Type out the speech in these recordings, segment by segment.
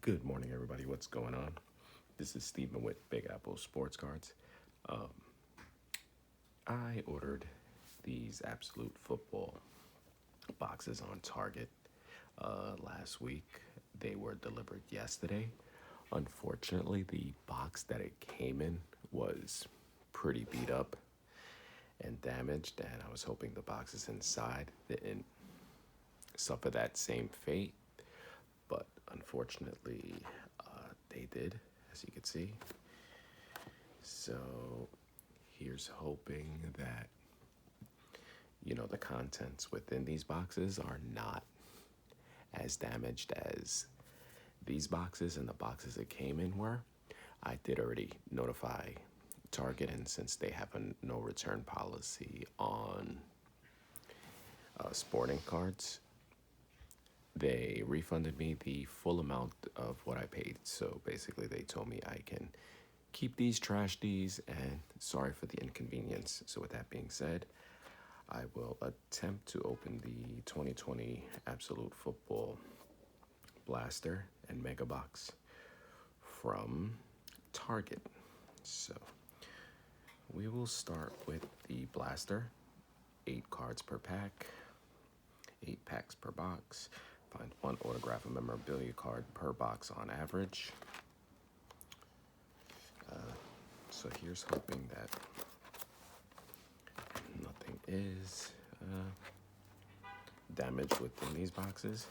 Good morning, everybody. What's going on? This is Stephen with Big Apple Sports Cards. I ordered these Absolute Football boxes on Target last week. They were delivered yesterday. Unfortunately, the box that it came in was pretty beat up and damaged, and I was hoping the boxes inside didn't suffer that same fate, but unfortunately, they did, as you can see. So here's hoping that, the contents within these boxes are not as damaged as these boxes and the boxes it came in were. I did already notify Target, and since they have a no return policy on sporting cards, they refunded me the full amount of what I paid. So basically, they told me I can keep these, trash these, and sorry for the inconvenience. So with that being said, I will attempt to open the 2020 Absolute Football Blaster and Mega Box from Target. So we will start with the Blaster. 8 cards per pack, 8 packs per box. Find one autograph and memorabilia card per box on average. So here's hoping that nothing is damaged within these boxes.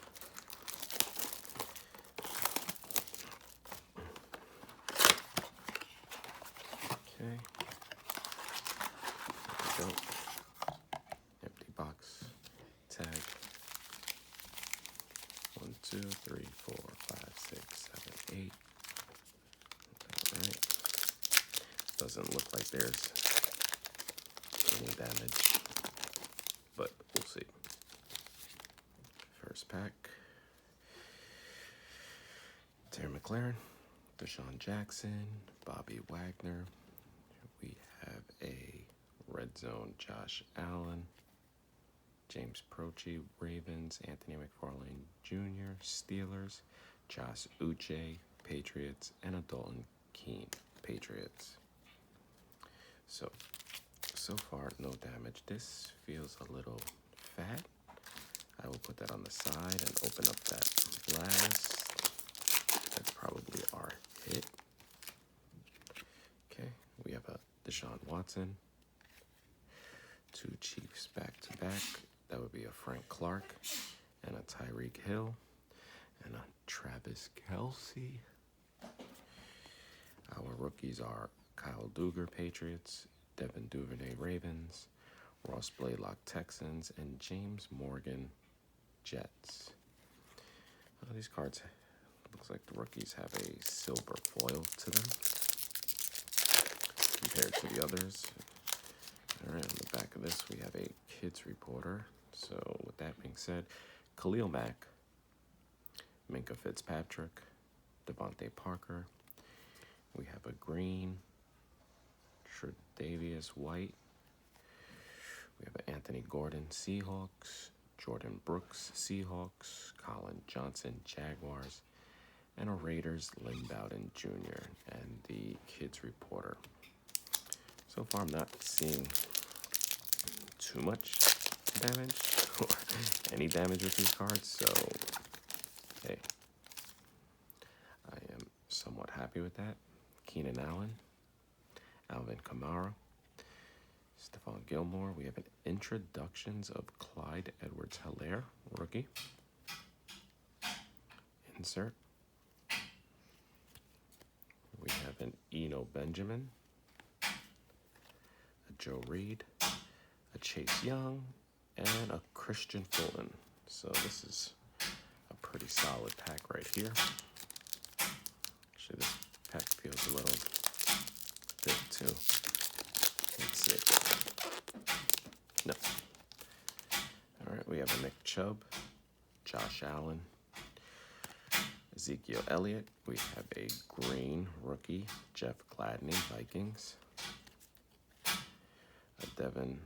Okay. There we go. Empty box. Tag. 1, 2, 3, 4, 5, 6, 7, 8. All right. Doesn't look like there's any damage, but we'll see. First pack. Terry McLaurin, Deshaun Jackson, Bobby Wagner. We have a Red Zone Josh Allen, James Proche, Ravens, Anthony McFarlane Jr., Steelers, Josh Uche, Patriots, and a Dalton Keene, Patriots. So far, no damage. This feels a little fat. I will put that on the side and open up that last. That's probably our hit. Okay, we have a Deshaun Watson, 2 Chiefs back-to-back. That would be a Frank Clark and a Tyreek Hill and a Travis Kelce. Our rookies are Kyle Duggar, Patriots, Devin Duvernay, Ravens, Ross Blaylock, Texans, and James Morgan, Jets. These cards, looks like the rookies have a silver foil to them compared to the others. All right, on the back of this, we have a Kids Reporter. So with that being said, Khalil Mack, Minkah Fitzpatrick, Devontae Parker. We have a green, Tre'Davious White. We have an Anthony Gordon, Seahawks, Jordan Brooks, Seahawks, Colin Johnson, Jaguars, and a Raiders, Lynn Bowden Jr. and the Kids Reporter. So far, I'm not seeing too much damage or any damage with these cards, so hey, I am somewhat happy with that. Keenan Allen, Alvin Kamara, Stephon Gilmore. We have an introductions of Clyde Edwards-Helaire, rookie. Insert. We have an Eno Benjamin, a Joe Reed, a Chase Young, and a Christian Fulton. So this is a pretty solid pack right here. Actually, this pack feels a little thick too. Let's see. No. All right, we have a Nick Chubb, Josh Allen, Ezekiel Elliott. We have a green rookie, Jeff Gladney, Vikings. A Devin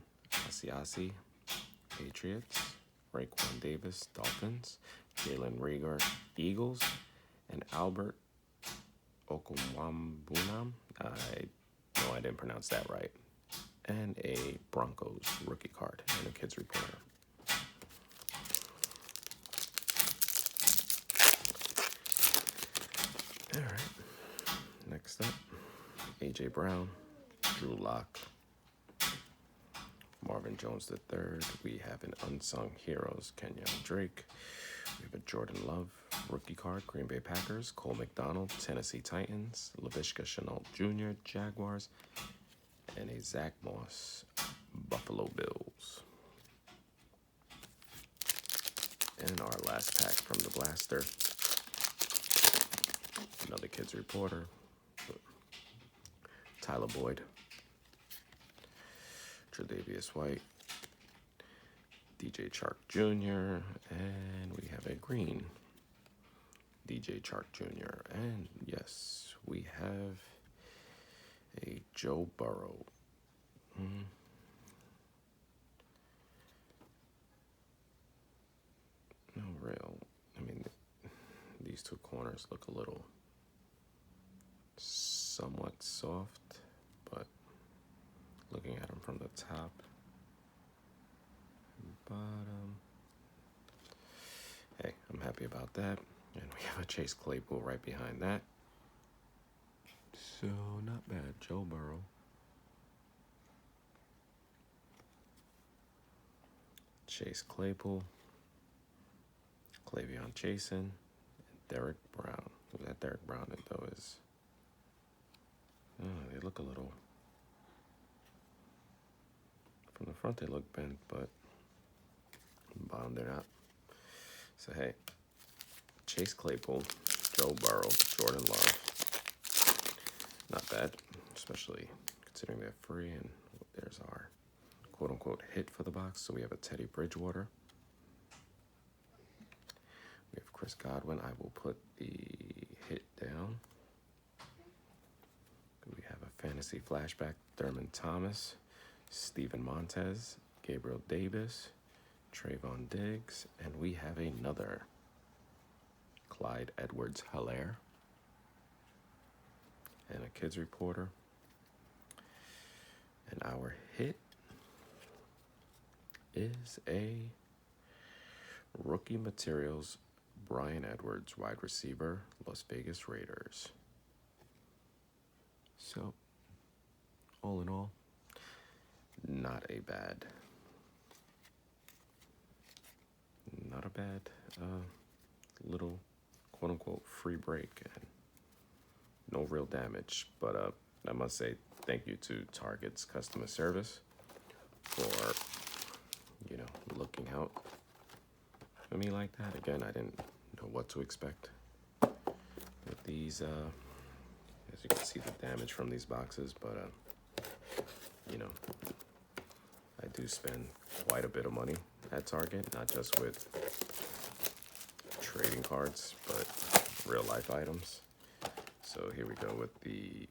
Asiasi, Patriots. Raekwon Davis, Dolphins. Jalen Reagor, Eagles. and Albert Okwuegbunam. I didn't pronounce that right. And a Broncos rookie card and a kids reporter. All right. Next up, A.J. Brown, Drew Lock, Marvin Jones III. We have an Unsung Heroes, Kenyon Drake. We have a Jordan Love rookie card, Green Bay Packers, Cole McDonald, Tennessee Titans, Laviska Shenault Jr., Jaguars, and a Zach Moss, Buffalo Bills. And our last pack from the blaster, another kids reporter, Tyler Boyd, Tre'Davious White, DJ Chark Jr., and we have a green DJ Chark Jr., and yes, we have a Joe Burrow. No real, these two corners look a little somewhat soft, but looking at them from the top and bottom, hey, I'm happy about that. And we have a Chase Claypool right behind that. So not bad, Joe Burrow. Chase Claypool, Clavion Chasen, and Derek Brown. That Derek Brown, though, is... they look a little... From the front, they look bent, but bottom, they're not. So, hey, Chase Claypool, Joe Burrow, Jordan Love. Not bad, especially considering they're free, and there's our quote-unquote hit for the box. So we have a Teddy Bridgewater. We have Chris Godwin. I will put the hit down. We have a fantasy flashback, Thurman Thomas, Steven Montez, Gabriel Davis, Trayvon Diggs, and we have another Clyde Edwards-Helaire, and a kids reporter. And our hit is a Rookie Materials Bryan Edwards, wide receiver, Las Vegas Raiders. So, all in all, not a bad little quote-unquote free break, and no real damage. But I must say thank you to Target's customer service for, looking out for me like that. Again, I didn't know what to expect with these, as you can see the damage from these boxes, but, I do spend quite a bit of money at Target, not just with trading cards, but real life items. So here we go with the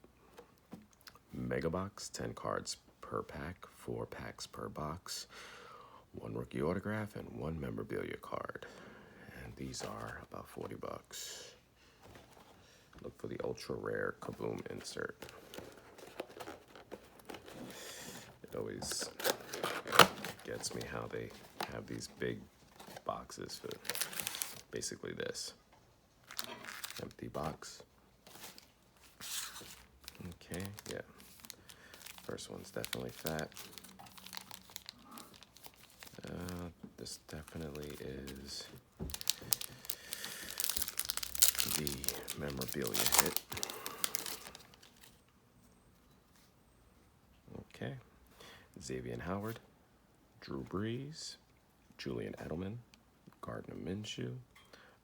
Mega Box, 10 cards per pack, 4 packs per box, 1 rookie autograph, and 1 memorabilia card. And these are about $40. Look for the ultra rare Kaboom insert. It always gets me how they have these big boxes for basically this. Empty box. Okay, yeah. First one's definitely fat. This definitely is the memorabilia hit. Okay. Xavier Howard, Drew Brees, Julian Edelman, Gardner Minshew,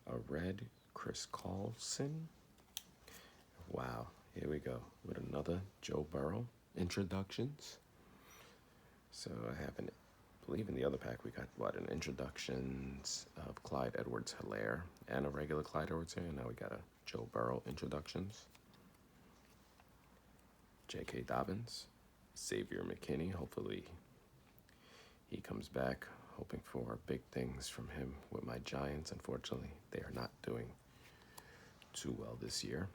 a red Chris Carlson. Wow, here we go with another Joe Burrow introductions. So I believe in the other pack we got an introductions of Clyde Edwards-Helaire and a regular Clyde Edwards-Helaire, and now we got a Joe Burrow introductions. J.K. Dobbins, Xavier McKinney, hopefully he comes back, hoping for big things from him with my Giants. Unfortunately, they are not doing too too well this year.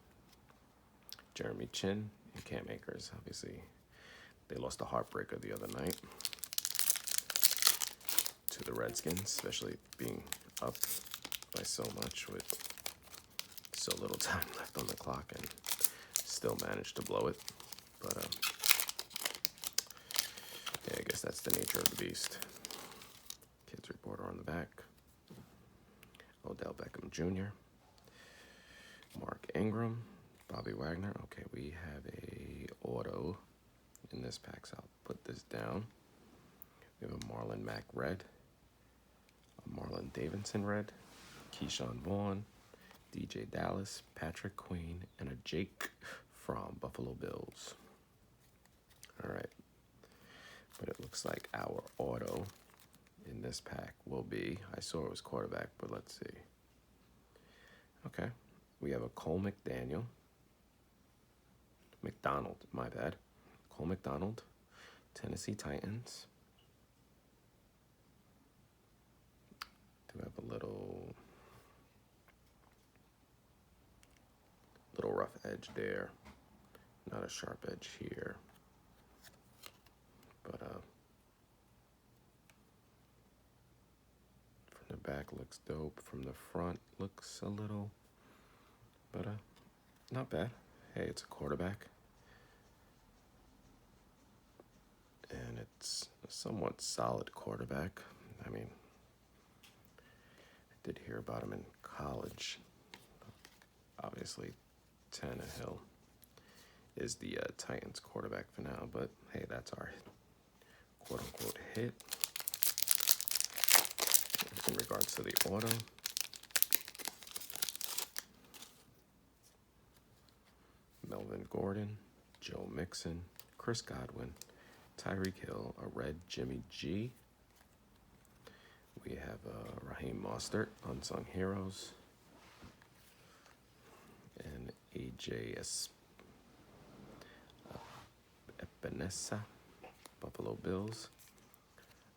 Jeremy Chin and Cam Akers, obviously, they lost a heartbreaker the other night to the Redskins, especially being up by so much with so little time left on the clock and still managed to blow it. But yeah, I guess that's the nature of the beast. Kids reporter on the back. Odell Beckham Jr., Mark Ingram, Bobby Wagner. Okay, we have a auto in this pack, so I'll put this down. We have a Marlon Mack red, a Marlon Davidson red, Keyshawn Vaughn, DJ Dallas, Patrick Queen, and a Jake from Buffalo Bills. All right, but it looks like our auto in this pack will be, I saw it was quarterback, but let's see. Okay, we have a Cole McDonald, my bad. Cole McDonald, Tennessee Titans. Do have a little rough edge there. Not a sharp edge here. But from the back looks dope. From the front looks a little, but not bad. Hey, it's a quarterback. And it's a somewhat solid quarterback. I mean, I did hear about him in college. Obviously, Tannehill is the Titans quarterback for now, but hey, that's our quote-unquote hit. In regards to the auto, Melvin Gordon, Joe Mixon, Chris Godwin, Tyreek Hill, a red Jimmy G. We have Raheem Mostert, Unsung Heroes, and AJ Epinesa, Buffalo Bills,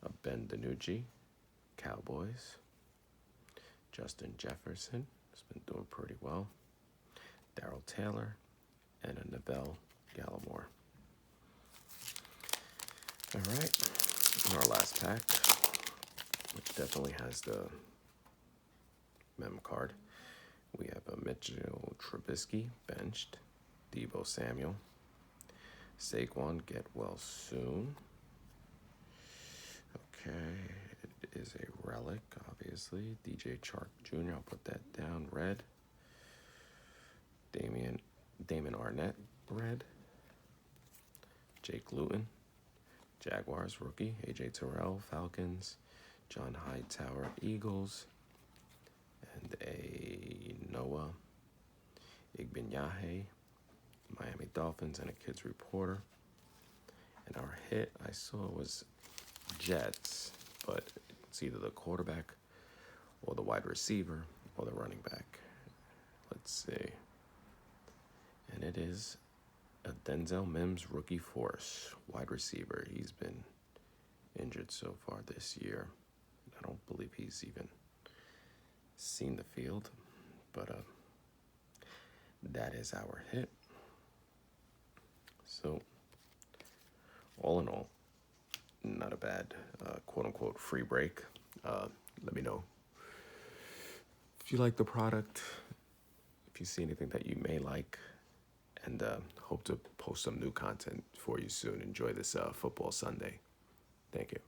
a Ben DiNucci, Cowboys, Justin Jefferson has been doing pretty well, Darrell Taylor, and a Neville Gallimore. All right, in our last pack, which definitely has the mem card, we have a Mitchell Trubisky benched, Deebo Samuel, Saquon get well soon. Okay, it is a relic, obviously. DJ Chark Jr., I'll put that down, red. Damon Arnett, red. Jake Luton, Jaguars rookie. AJ Terrell, Falcons. John Hightower, Eagles. And a Noah Igbenyahe, Miami Dolphins, and a Kids Reporter. And our hit I saw was Jets, but it's either the quarterback or the wide receiver or the running back. Let's see. And it is a Denzel Mims rookie force, wide receiver. He's been injured so far this year. I don't believe he's even seen the field, but that is our hit. So, all in all, not a bad quote-unquote free break. Let me know if you like the product, if you see anything that you may like, and hope to post some new content for you soon. Enjoy this football Sunday. Thank you.